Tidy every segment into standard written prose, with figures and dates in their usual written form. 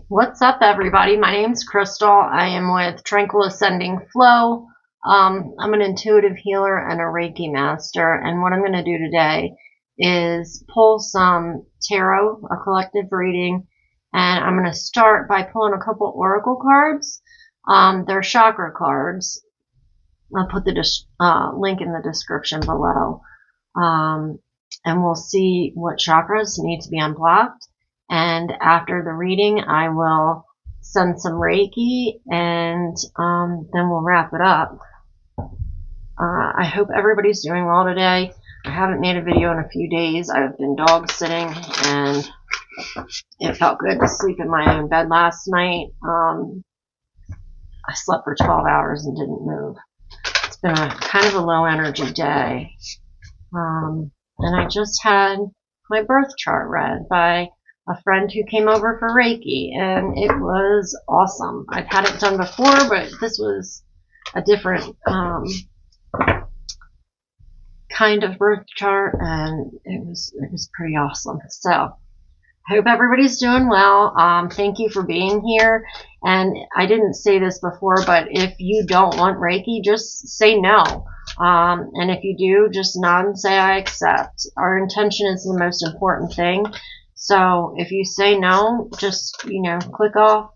What's up, everybody? My name's Crystal. I am with tranquilafllc. I'm an intuitive healer and a Reiki master, and what I'm going to do today is pull some tarot, a collective reading, and I'm going to start by pulling a couple oracle cards. They're chakra cards. I'll put the link in the description below, and we'll see what chakras need to be unblocked. And after the reading, I will send some Reiki, and then we'll wrap it up. I hope everybody's doing well today. I haven't made a video in a few days. I've been dog sitting, and it felt good to sleep in my own bed last night. I slept for 12 hours and didn't move. It's been a kind of a low energy day. And I just had my birth chart read by a friend who came over for Reiki, and it was awesome. I've had it done before, but this was a different kind of birth chart, and it was pretty awesome. So I hope everybody's doing well. Thank you for being here. And I didn't say this before, but if you don't want Reiki, just say no. And if you do, just nod and say I accept. Our intention is the most important thing. So if you say no, just, click off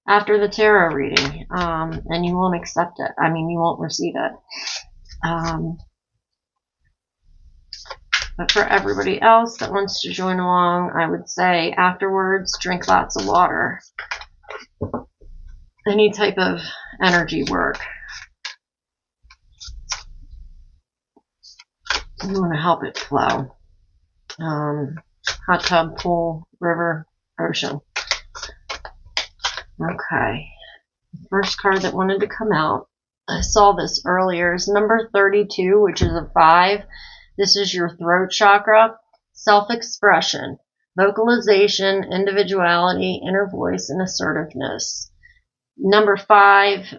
after the tarot reading, and you won't accept it. I mean, you won't receive it. But for everybody else that wants to join along, I would say afterwards, drink lots of water. Any type of energy work. You want to help it flow. Hot tub, pool, river, ocean. Okay. The first card that wanted to come out, I saw this earlier, is number 32, which is a 5. This is your throat chakra, self-expression, vocalization, individuality, inner voice, and assertiveness. Number 5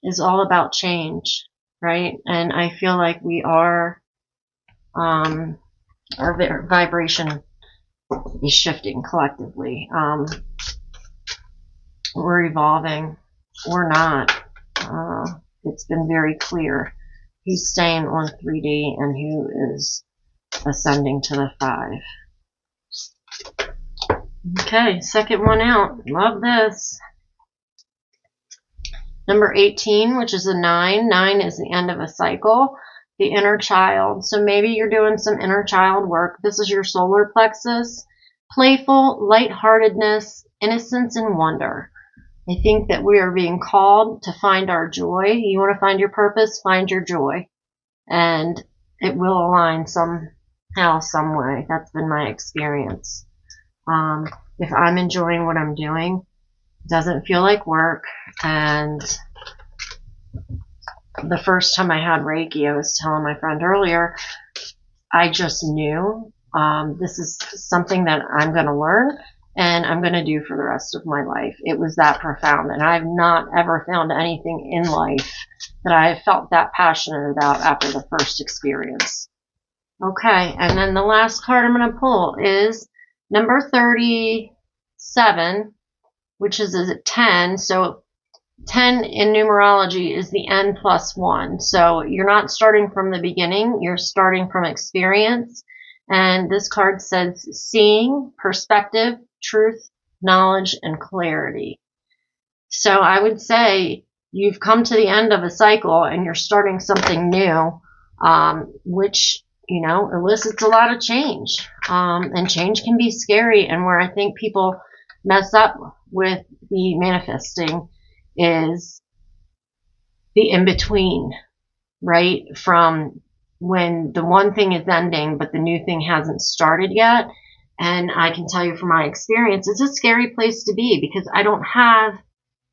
is all about change, right? And I feel like we are, our vibration is shifting collectively. We're evolving. We're not. It's been very clear who's staying on 3D and who is ascending to the 5. Okay, second one out. Love this. Number 18, which is a 9. 9 is the end of a cycle. The inner child. So maybe you're doing some inner child work. This is your solar plexus. Playful, lightheartedness, innocence, and wonder. I think that we are being called to find our joy. You want to find your purpose, find your joy. And it will align somehow, some way. That's been my experience. If I'm enjoying what I'm doing, it doesn't feel like work. And the first time I had Reiki, I was telling my friend earlier, I just knew this is something that I'm going to learn and I'm going to do for the rest of my life. It was that profound, and I've not ever found anything in life that I have felt that passionate about after the first experience. Okay, and then the last card I'm going to pull is number 37, which is a 10. So 10 in numerology is the n plus 1. So you're not starting from the beginning, you're starting from experience. And this card says seeing, perspective, truth, knowledge, and clarity. So I would say you've come to the end of a cycle and you're starting something new, which, elicits a lot of change. And change can be scary. And where I think people mess up with the manifesting is the in-between, right? From when the one thing is ending, but the new thing hasn't started yet. And I can tell you from my experience, it's a scary place to be because I don't have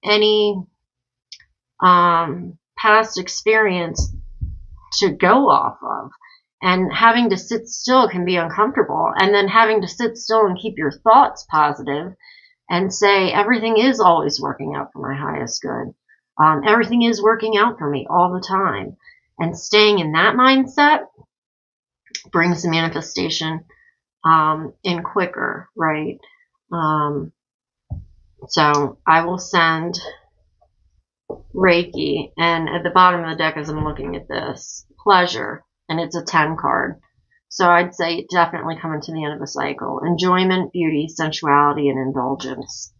any past experience to go off of. And having to sit still can be uncomfortable. And then having to sit still and keep your thoughts positive and say everything is always working out for my highest good. Everything is working out for me all the time. And staying in that mindset brings the manifestation in quicker, right? So I will send Reiki, and at the bottom of the deck as I'm looking at this, pleasure, and it's a 10 card. So I'd say definitely coming to the end of the cycle. Enjoyment, beauty, sensuality, and indulgence.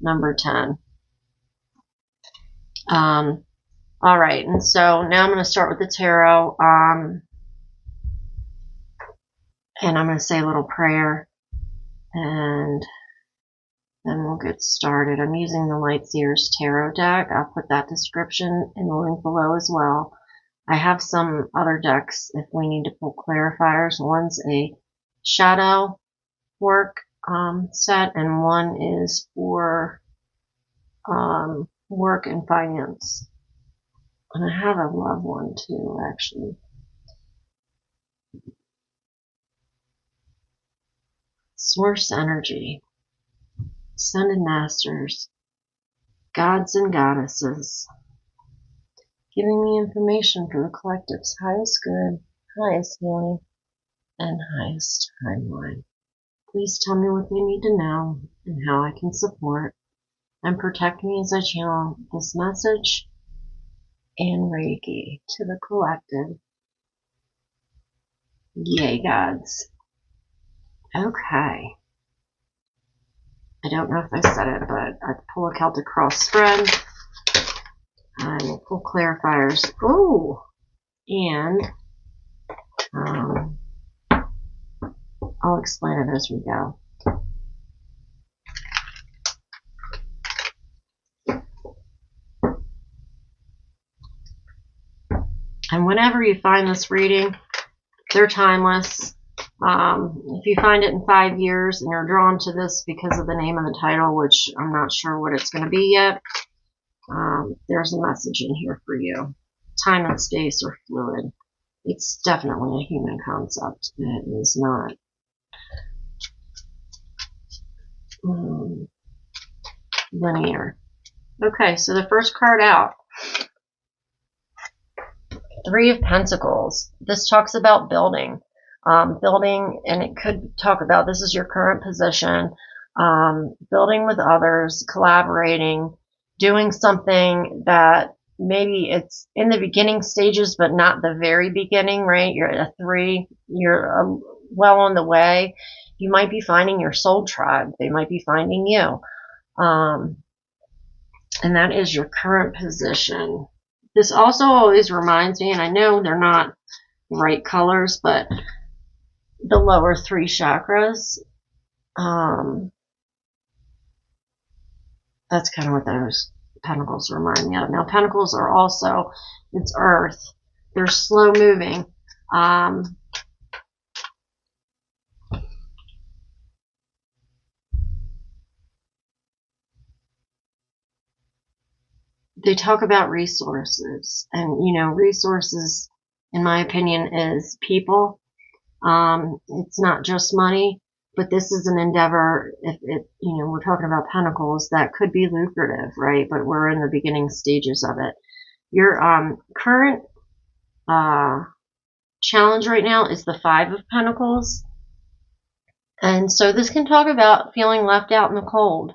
Number 10. All right, and so now I'm going to start with the tarot, and I'm going to say a little prayer, and then we'll get started. I'm using the Light Seer's Tarot deck. I'll put that description in the link below as well. I have some other decks if we need to pull clarifiers. One's a shadow work set, and one is for work and finance. And I have a love one too, actually. Source energy, ascended masters, gods and goddesses, giving me information for the collective's highest good, highest healing, and highest timeline. Please tell me what they need to know and how I can support and protect me as I channel this message and Reiki to the collective. Yay, gods. Okay. I don't know if I said it, but I pull a Celtic cross spread. I will pull clarifiers. Ooh! And I'll explain it as we go. And whenever you find this reading, they're timeless. If you find it in 5 years and you're drawn to this because of the name of the title, which I'm not sure what it's going to be yet, there's a message in here for you. Time and space are fluid. It's definitely a human concept. It is not linear. Okay, so the first card out, 3 of Pentacles. This talks about building. Building, and it could talk about, this is your current position, building with others, collaborating, doing something that maybe it's in the beginning stages, but not the very beginning, right? You're at a 3, you're well on the way. You might be finding your soul tribe. They might be finding you. And that is your current position. This also always reminds me, and I know they're not right colors, but the lower 3 chakras, that's kind of what those pentacles remind me of. Now, pentacles are also, it's earth. They're slow moving. They talk about resources, and resources, in my opinion, is people. It's not just money, but this is an endeavor. If it, we're talking about pentacles, that could be lucrative, right? But we're in the beginning stages of it. Your current challenge right now is the 5 of Pentacles, and so this can talk about feeling left out in the cold,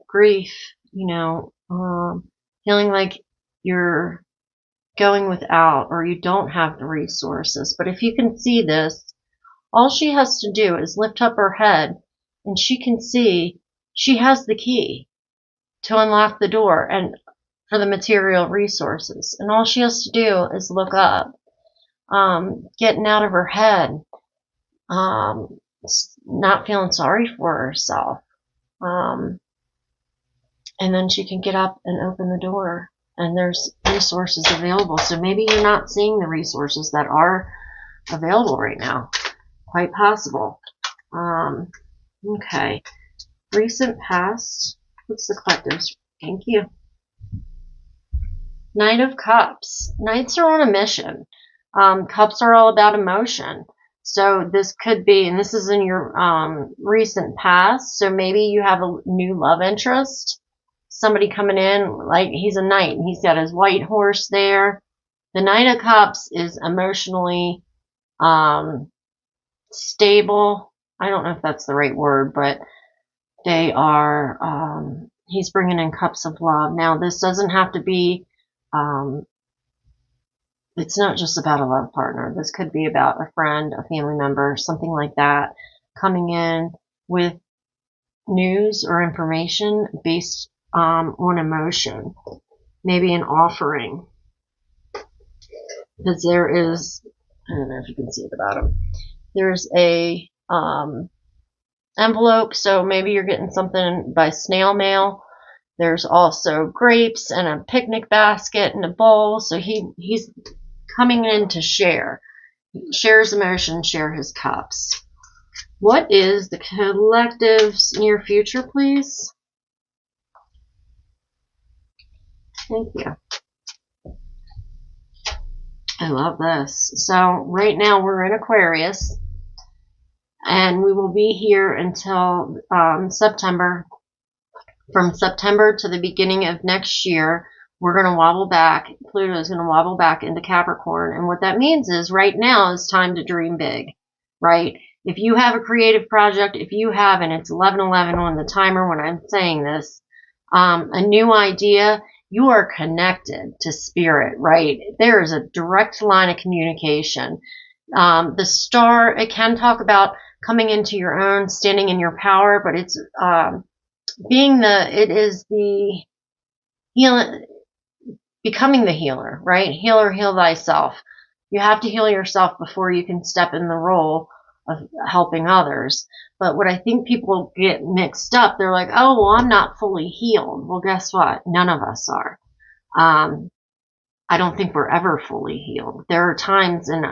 grief, feeling like you're going without, or you don't have the resources. But if you can see this, all she has to do is lift up her head, and she can see she has the key to unlock the door and for the material resources. And all she has to do is look up, getting out of her head, not feeling sorry for herself. And then she can get up and open the door, and there's resources available. So maybe you're not seeing the resources that are available right now. Quite possible. Okay. Recent past. What's the collectives? Thank you. Knight of Cups. Knights are on a mission. Cups are all about emotion. So this could be, and this is in your recent past, so maybe you have a new love interest. Somebody coming in, like he's a knight, and he's got his white horse there. The Knight of Cups is emotionally stable. I don't know if that's the right word, but They are, he's bringing in cups of love. Now, this doesn't have to be, it's not just about a love partner. This could be about a friend, a family member, something like that, coming in with news or information based on emotion, maybe an offering. Because there is, I don't know if you can see at the bottom, there's a envelope, so maybe you're getting something by snail mail. There's also grapes and a picnic basket and a bowl, so he's coming in to share. Share his emotion, share his cups. What is the collective's near future, please? Thank you. I love this. So right now we're in Aquarius, and we will be here until September. From September to the beginning of next year, we're going to wobble back. Pluto is going to wobble back into Capricorn. And what that means is right now is time to dream big, right? If you have a creative project, if you have, and it's 11:11 on the timer when I'm saying this, a new idea, you are connected to spirit, right? There is a direct line of communication. The star, it can talk about coming into your own, standing in your power, but it's it is the healing, becoming the healer, right? Healer, heal thyself. You have to heal yourself before you can step in the role of helping others. But what I think people get mixed up, they're like, oh, well, I'm not fully healed. Well, guess what? None of us are. I don't think we're ever fully healed. There are times in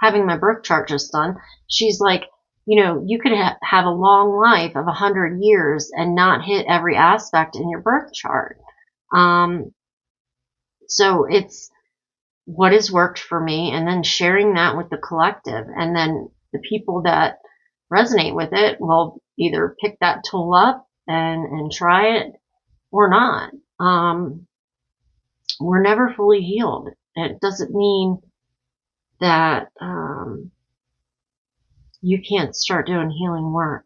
having my birth chart just done, she's like, you know, you could have a long life of 100 years and not hit every aspect in your birth chart. So it's what has worked for me, and then sharing that with the collective, and then the people that resonate with it will either pick that tool up and try it or not. We're never fully healed. It doesn't mean that you can't start doing healing work.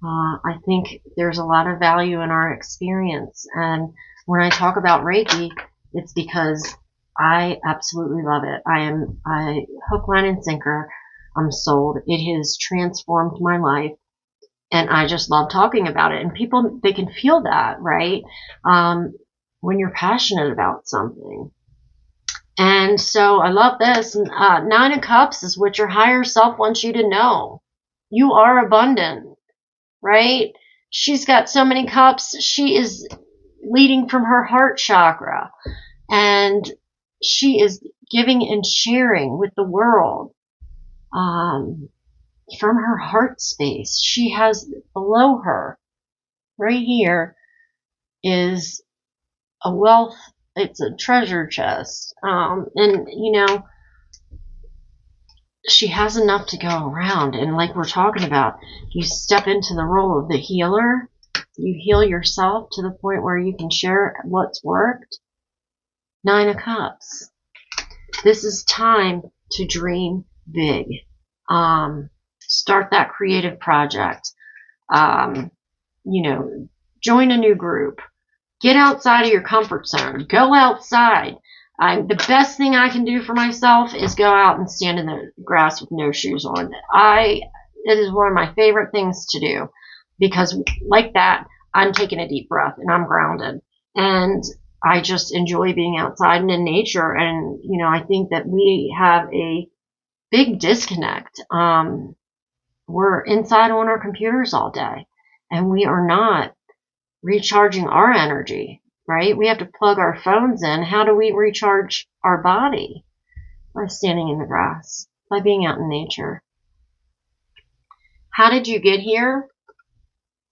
I think there's a lot of value in our experience, and when I talk about Reiki, it's because I absolutely love it. I hook, line, and sinker. I'm sold. It has transformed my life, and I just love talking about it. And people, they can feel that, right? When you're passionate about something. And so I love this. Nine of Cups is what your higher self wants you to know. You are abundant, right? She's got so many cups. She is leading from her heart chakra, and she is giving and sharing with the world from her heart space. She has below her, right here, is a wealth. It's a treasure chest, and you know, she has enough to go around. And like we're talking about, you step into the role of the healer. You heal yourself to the point where you can share what's worked. Nine of Cups. This is time to dream big. Start that creative project. You know, join a new group. Get outside of your comfort zone. Go outside. The best thing I can do for myself is go out and stand in the grass with no shoes on. It is one of my favorite things to do, because like that, I'm taking a deep breath and I'm grounded. And I just enjoy being outside and in nature. And, you know, I think that we have a big disconnect. We're inside on our computers all day, and we are not recharging our energy, right? We have to plug our phones in. How do we recharge our body? By standing in the grass, by being out in nature. How did you get here?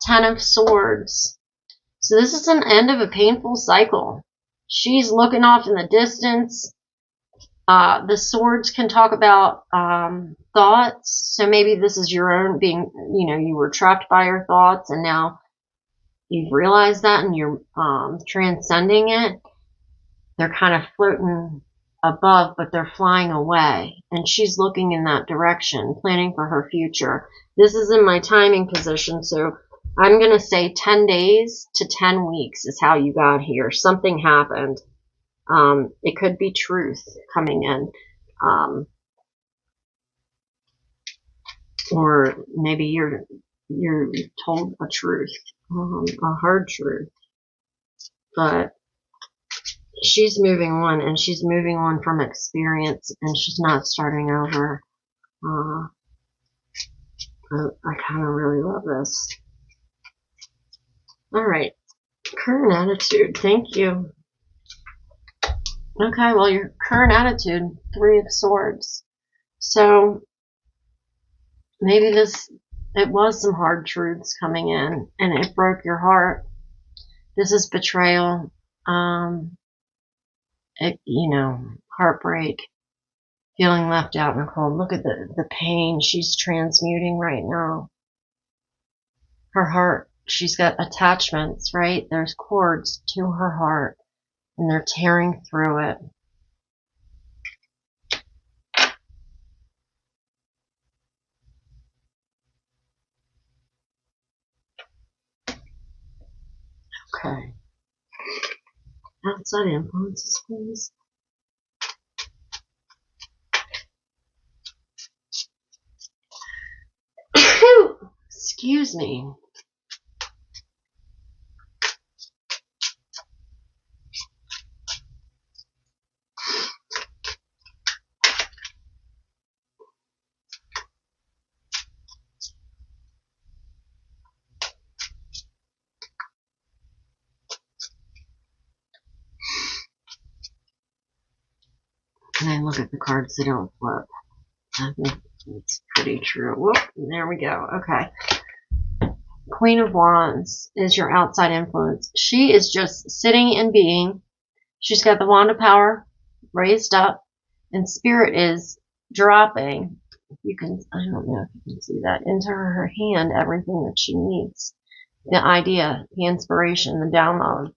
Ten of Swords. So this is an end of a painful cycle. She's looking off in the distance. The swords can talk about thoughts. So maybe this is your own being, you know, you were trapped by your thoughts, and now you've realized that and you're transcending it. They're kind of floating above, but they're flying away. And she's looking in that direction, planning for her future. This is in my timing position, so I'm going to say 10 days to 10 weeks is how you got here. Something happened. It could be truth coming in. Or maybe you're told a truth, a hard truth. But she's moving on, and she's moving on from experience, and she's not starting over. I kind of really love this. All right. Current attitude. Thank you. Okay, well, your current attitude, 3 of Swords. So maybe it was some hard truths coming in, and it broke your heart. This is betrayal, heartbreak, feeling left out in the cold. Look at the pain she's transmuting right now. Her heart, she's got attachments, right? There's cords to her heart, and they're tearing through it. Okay. Outside influences, please. Excuse me. And I look at the cards, they don't flip. I think it's pretty true. Whoop, there we go. Okay. Queen of Wands is your outside influence. She is just sitting and being. She's got the wand of power raised up, and spirit is dropping. You can, I don't know if you can see that, into her hand everything that she needs. The idea, the inspiration, the download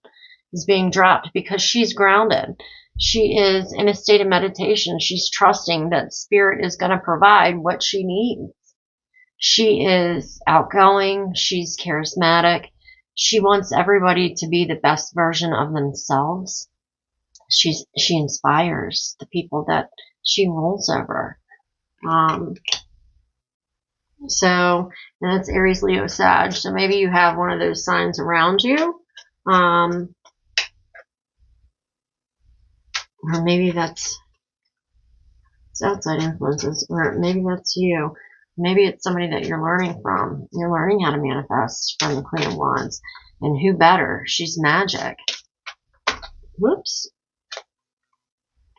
is being dropped because she's grounded. She is in a state of meditation. She's trusting that spirit is going to provide what she needs. She is outgoing. She's charismatic. She wants everybody to be the best version of themselves. She inspires the people that she rules over. So, and that's Aries, Leo, Sag. So maybe you have one of those signs around you. Or maybe it's outside influences, or maybe that's you. Maybe it's somebody that you're learning from. You're learning how to manifest from the Queen of Wands. And who better? She's magic. Whoops.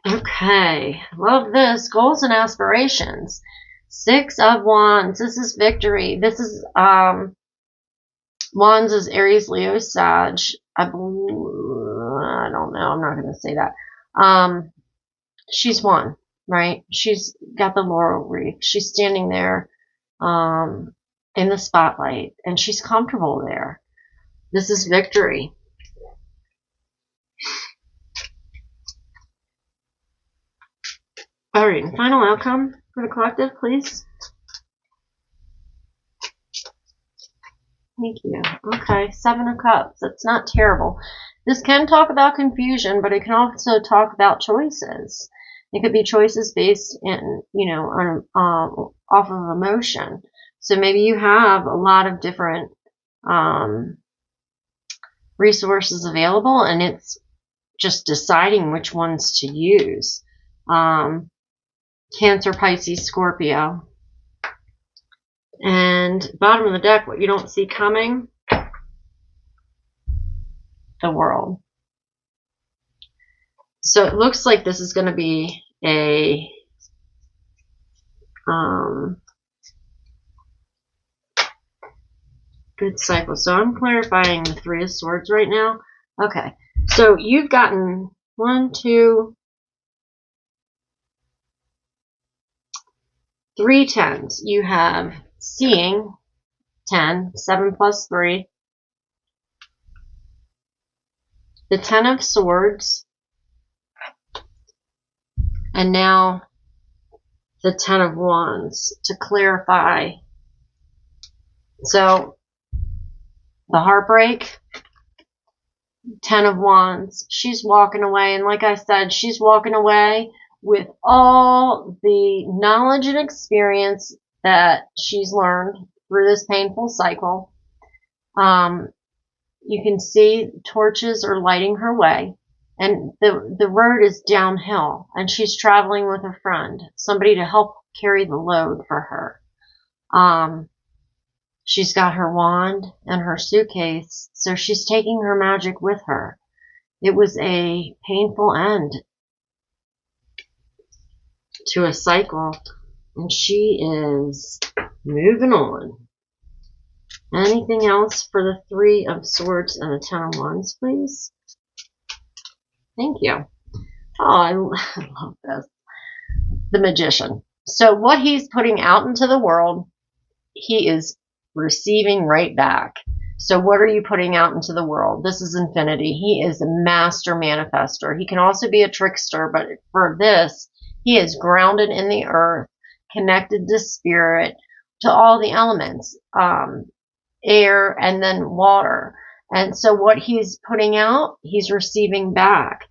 Okay. Love this. Goals and aspirations. 6 of Wands. This is victory. This is, Wands is Aries, Leo, Sag. I don't know. I'm not going to say that. She's won, right? She's got the laurel wreath. She's standing there in the spotlight, and she's comfortable there. This is victory. All right, final outcome for the collective, please. Thank you. Okay, 7 of Cups. That's not terrible. This can talk about confusion, but it can also talk about choices. It could be choices based in, off of emotion. So maybe you have a lot of different resources available, and it's just deciding which ones to use. Cancer, Pisces, Scorpio. And bottom of the deck, what you don't see coming, the World. So it looks like this is going to be a good cycle. So I'm clarifying the 3 of Swords right now. Okay, so you've gotten 1, 2, 3 tens. You have seeing 10, 7 plus 3. The 10 of Swords. And now the Ten of Wands to clarify. So the heartbreak, Ten of Wands, she's walking away. And like I said, she's walking away with all the knowledge and experience that she's learned through this painful cycle. You can see torches are lighting her way. And the road is downhill. And she's traveling with a friend, somebody to help carry the load for her. She's got her wand and her suitcase, so she's taking her magic with her. It was a painful end to a cycle, and she is moving on. Anything else for the Three of Swords and the Ten of Wands, please? Thank you. Oh, I love this. The Magician. So what he's putting out into the world, he is receiving right back. So what are you putting out into the world? This is infinity. He is a master manifester. He can also be a trickster, but for this, he is grounded in the earth, connected to spirit, to all the elements, air and then water. And so what he's putting out, he's receiving back.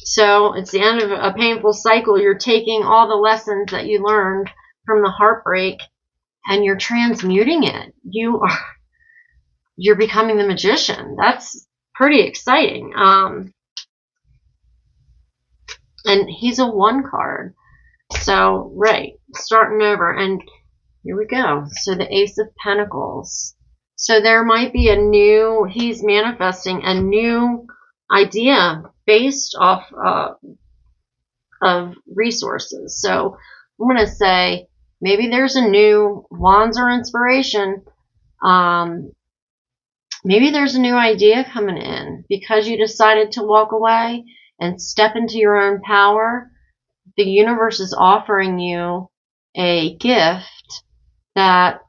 So it's the end of a painful cycle. You're taking all the lessons that you learned from the heartbreak and you're transmuting it. You're becoming the magician. That's pretty exciting. And he's a 1 card. So, right, starting over. And here we go. So the Ace of Pentacles. So there might be he's manifesting a new idea based off of resources. So I'm going to say maybe there's a new wands or inspiration. Maybe there's a new idea coming in because you decided to walk away and step into your own power. The universe is offering you a gift that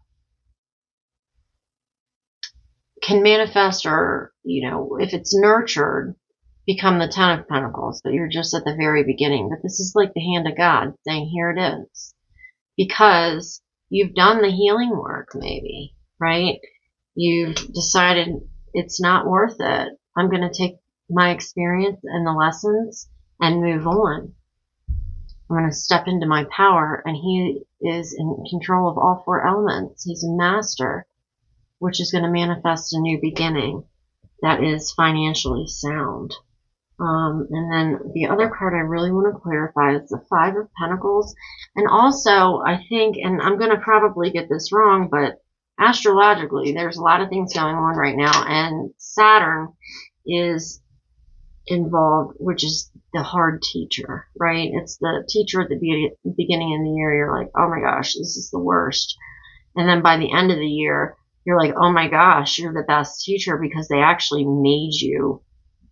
can manifest or, if it's nurtured, become the Ten of Pentacles, but you're just at the very beginning. But this is like the hand of God saying, here it is. Because you've done the healing work, maybe, right? You've decided it's not worth it. I'm going to take my experience and the lessons and move on. I'm going to step into my power, and he is in control of all 4 elements. He's a master, which is going to manifest a new beginning that is financially sound. And then the other card I really want to clarify is the Five of Pentacles. And also, I think, and I'm going to probably get this wrong, but astrologically, there's a lot of things going on right now, and Saturn is involved, which is the hard teacher, right? It's the teacher at the beginning of the year. You're like, oh my gosh, this is the worst. And then by the end of the year, you're like, oh my gosh, you're the best teacher because they actually made you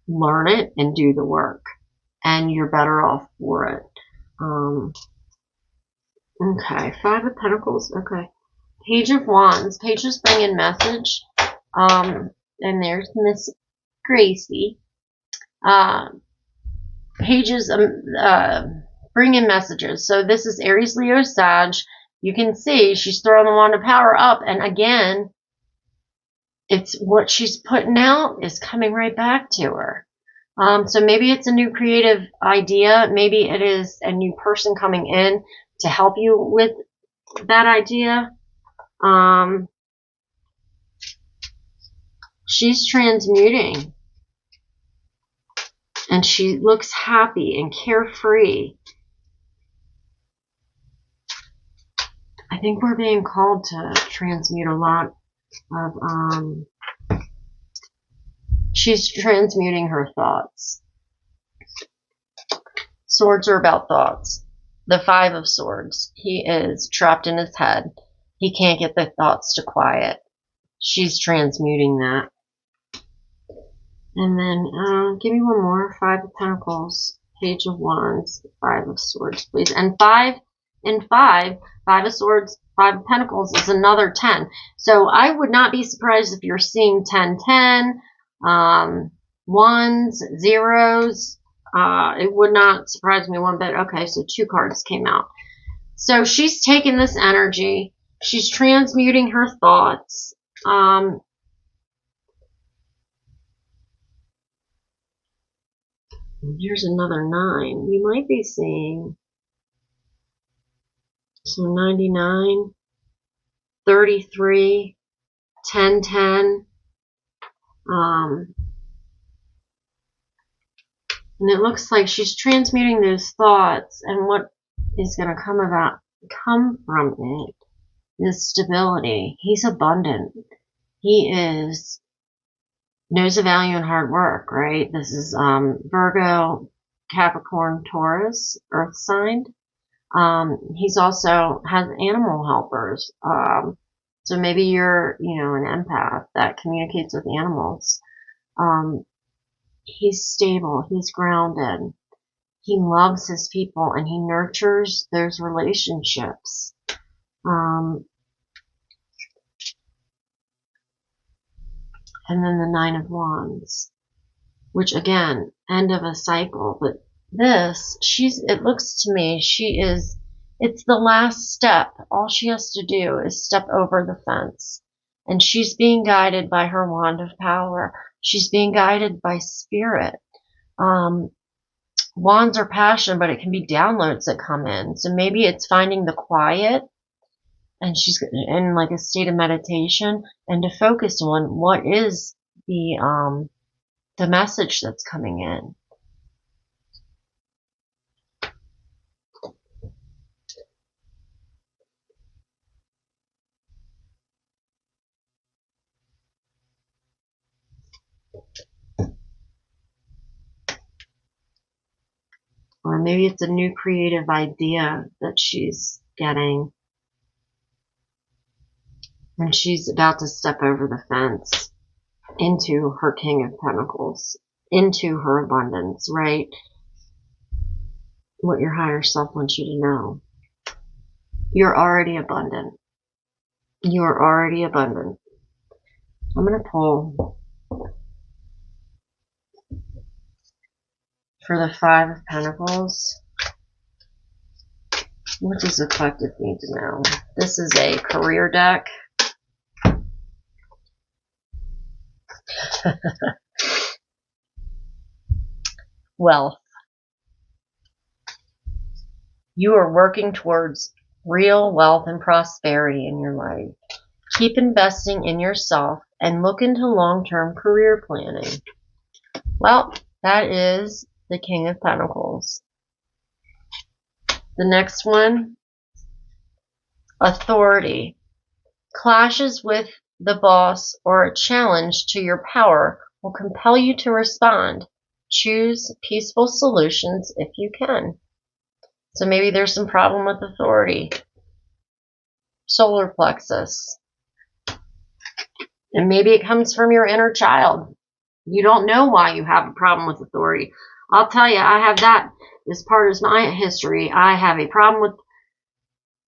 learn it and do the work. And you're better off for it. Okay, Five of Pentacles. Okay. Page of Wands. Pages bring in message. And there's Miss Gracie. Pages bring in messages. So this is Aries, Leo, Sag. You can see she's throwing the wand of power up. And again, it's what she's putting out is coming right back to her. So maybe it's a new creative idea. Maybe it is a new person coming in to help you with that idea. She's transmuting. And she looks happy and carefree. I think we're being called to transmute a lot of, she's transmuting her thoughts. Swords are about thoughts. The Five of Swords. He is trapped in his head. He can't get the thoughts to quiet. She's transmuting that. And then, give me one more. Five of Pentacles, Page of Wands, Five of Swords, please. And Five of Swords, Five of Pentacles is another 10. So I would not be surprised if you're seeing 10-10. ones, zeros. It would not surprise me one bit. Okay, so 2 cards came out. So she's taking this energy. She's transmuting her thoughts. Here's another 9. You might be seeing so 99, 33, 10, 10. And it looks like she's transmuting those thoughts, and what is going to come from it is stability. He's abundant. He knows the value in hard work, right? This is Virgo, Capricorn, Taurus, Earth sign. He's also has animal helpers. So maybe you're, an empath that communicates with animals. He's stable. He's grounded. He loves his people and he nurtures those relationships. And then the 9 of Wands, which again, end of a cycle. But this, it looks to me, it's the last step. All she has to do is step over the fence. And she's being guided by her wand of power. She's being guided by spirit. Wands are passion, but it can be downloads that come in. So maybe it's finding the quiet, and she's in like a state of meditation, and to focus on what is the message that's coming in. Or maybe it's a new creative idea that she's getting. And she's about to step over the fence into her King of Pentacles, into her abundance, right? What your higher self wants you to know. You're already abundant. You're already abundant. I'm going to pull for the 5 of Pentacles. What does the collective need to know? This is a career deck. Wealth. You are working towards real wealth and prosperity in your life. Keep investing in yourself and look into long-term career planning. Well, that is the King of Pentacles. The next one, authority. Clashes with the boss or a challenge to your power will compel you to respond. Choose peaceful solutions if you can. So maybe there's some problem with authority. Solar Plexus. And maybe it comes from your inner child. You don't know why you have a problem with authority. I'll tell you, I have that as part of my history. I have a problem with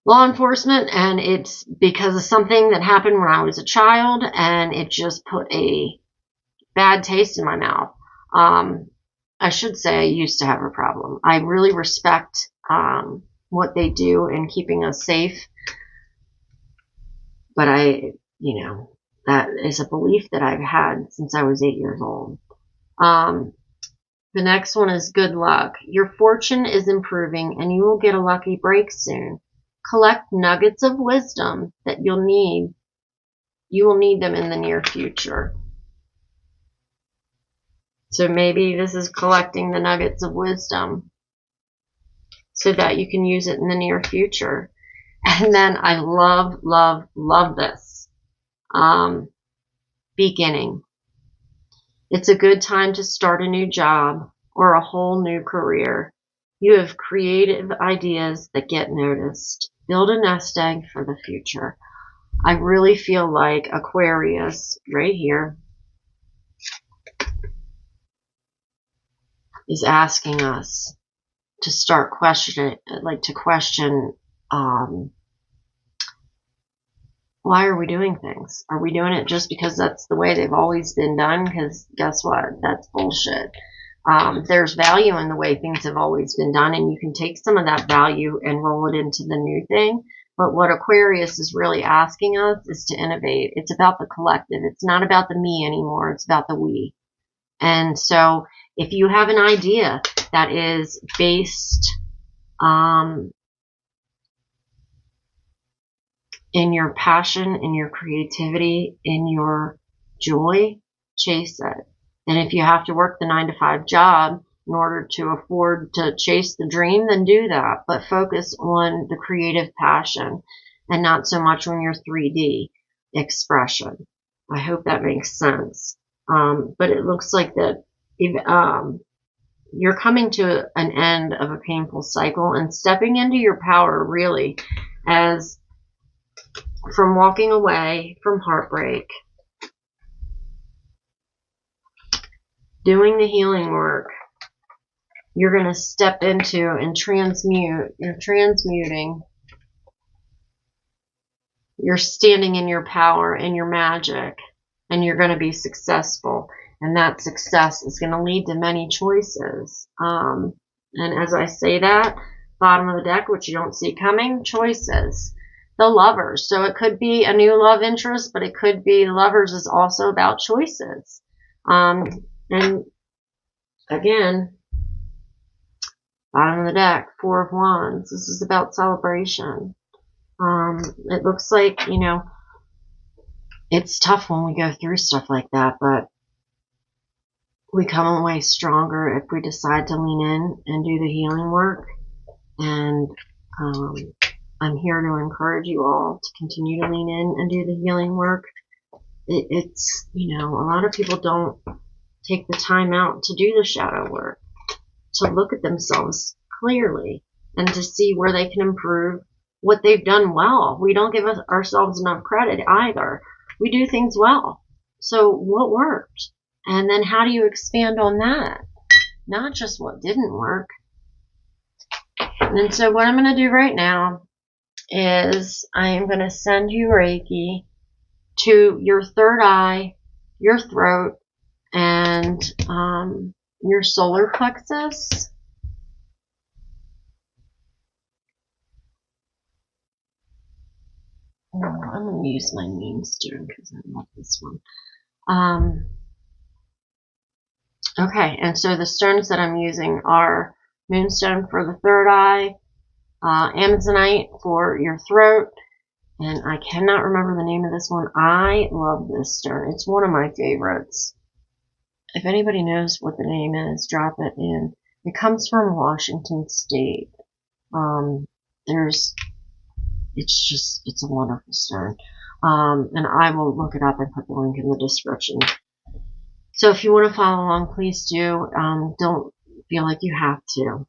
law enforcement, and it's because of something that happened when I was a child, and it just put a bad taste in my mouth. I should say I used to have a problem. I really respect what they do in keeping us safe, but that is a belief that I've had since I was 8 years old. The next one is good luck. Your fortune is improving and you will get a lucky break soon. Collect nuggets of wisdom that you'll need. You will need them in the near future. So maybe this is collecting the nuggets of wisdom so that you can use it in the near future. And then I love, love, love this. Beginning. It's a good time to start a new job or a whole new career. You have creative ideas that get noticed. Build a nest egg for the future. I really feel like Aquarius, right here, is asking us to start questioning, to question why are we doing things? Are we doing it just because that's the way they've always been done? Because guess what? That's bullshit. There's value in the way things have always been done, and you can take some of that value and roll it into the new thing. But what Aquarius is really asking us is to innovate. It's about the collective. It's not about the me anymore. It's about the we. And so if you have an idea that is based in your passion, in your creativity, in your joy, chase it. And if you have to work the 9-to-5 job in order to afford to chase the dream, then do that. But focus on the creative passion and not so much on your 3D expression. I hope that makes sense. But it looks like that you're coming to an end of a painful cycle and stepping into your power, really, as from walking away from heartbreak, doing the healing work. You're going to step into and transmute. You're transmuting. You're standing in your power and your magic, and you're going to be successful. And that success is going to lead to many choices. And as I say that, bottom of the deck, which you don't see coming, choices. The Lovers. So it could be a new love interest, but it could be Lovers is also about choices. And again, bottom of the deck, Four of Wands. This is about celebration. It looks like, you know, it's tough when we go through stuff like that, but we come away stronger if we decide to lean in and do the healing work. And I'm here to encourage you all to continue to lean in and do the healing work. It's, you know, a lot of people don't take the time out to do the shadow work, to look at themselves clearly and to see where they can improve what they've done well. We don't give ourselves enough credit either. We do things well. So what worked? And then how do you expand on that? Not just what didn't work. And so what I'm going to do right now is I am going to send you Reiki to your third eye, your throat, and your solar plexus. Oh, I'm going to use my Moonstone because I love this one. Okay, and so the stones that I'm using are Moonstone for the third eye, Amazonite for your throat, and I cannot remember the name of this one. I love this stone. It's one of my favorites. If anybody knows what the name is, drop it in. It comes from Washington State. It's a wonderful stone. And I will look it up and put the link in the description. So if you want to follow along, please do. Don't feel like you have to.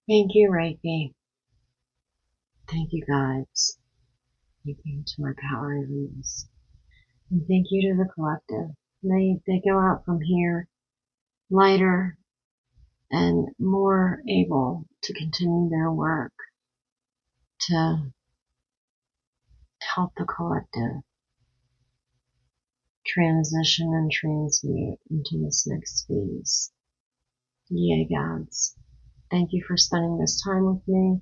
Thank you, Reiki. Thank you, guides. Thank you to my power enemies. And thank you to the collective. May they go out from here lighter and more able to continue their work to help the collective transition and transmute into this next phase. Yay, gods. Thank you for spending this time with me.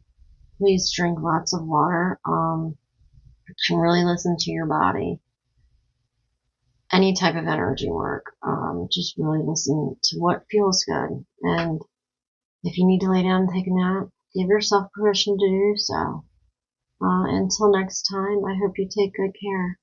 Please drink lots of water. You can really listen to your body. Any type of energy work. Just really listen to what feels good. And if you need to lay down and take a nap, give yourself permission to do so. Until next time, I hope you take good care.